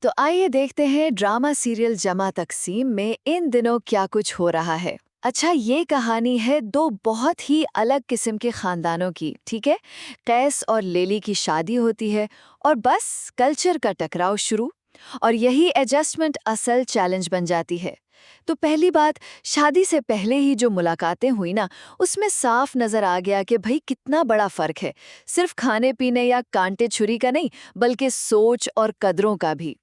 तो आइए देखते हैं ड्रामा सीरियल जमा तकसीम में इन दिनों क्या कुछ हो रहा है। अच्छा, ये कहानी है दो बहुत ही अलग किस्म के खानदानों की। ठीक है, कैस और लेली की शादी होती है और बस कल्चर का टकराव शुरू। और यही एडजस्टमेंट असल चैलेंज बन जाती है। तो पहली बात, शादी से पहले ही जो मुलाकातें हुई ना, उसमें साफ नजर आ गया कि भाई कितना बड़ा फर्क है। सिर्फ खाने पीने या कांटे छुरी का नहीं, बल्कि सोच और कदरों का भी।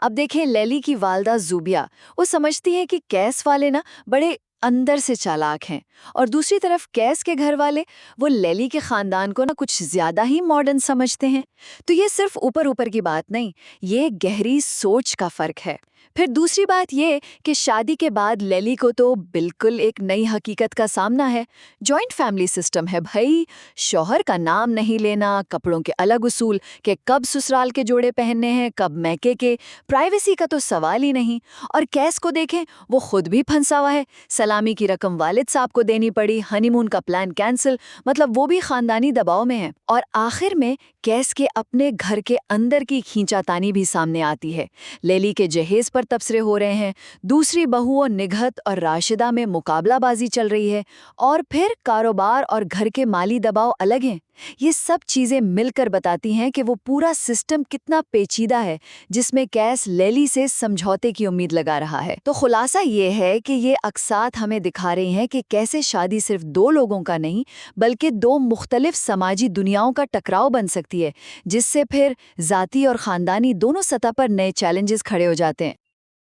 अब देखें लेली की वालदा जूबिया, वो समझती है कि कैस वाले ना बड़े अंदर से चालाक हैं। और दूसरी तरफ कैस के घर वाले, वो लेली के खानदान को ना कुछ ज्यादा ही मॉडर्न समझते हैं। तो ये सिर्फ ऊपर ऊपर की बात नहीं, ये गहरी सोच का फर्क है। फिर दूसरी बात ये कि शादी के बाद लेली को तो बिल्कुल एक नई हकीकत का सामना है। जॉइंट फैमिली सिस्टम है भाई, शौहर का नाम नहीं लेना, कपड़ों के अलग उसूल कि कब ससुराल के जोड़े पहनने हैं कब मैके के, प्राइवेसी का तो सवाल ही नहीं। और कैस को देखें, वो खुद भी फंसा हुआ है। सलामी की रकम वालिद साहब को देनी पड़ी, हनीमून का प्लान कैंसिल, मतलब वो भी खानदानी दबाव में है। और आखिर में कैस के अपने घर के अंदर की खींचातानी भी सामने आती है। लेली के जहेज पर तबसरे हो रहे हैं, दूसरी बहुओं निघत और राशिदा में मुकाबलाबाजी चल रही है, और फिर कारोबार और घर के माली दबाव अलग हैं। ये सब चीजें मिलकर बताती हैं कि वो पूरा सिस्टम कितना पेचीदा है, जिसमें कैस लेली से समझौते की उम्मीद लगा रहा है। तो खुलासा ये है कि ये अक्सात हमें दिखा रही हैं कि कैसे शादी सिर्फ दो लोगों का नहीं, बल्कि दो मुख्तलिफ समाजी दुनियाओं का टकराव बन सकती है, जिससे फिर जाती और खानदानी दोनों सतह पर नए चैलेंजेस खड़े हो जाते हैं।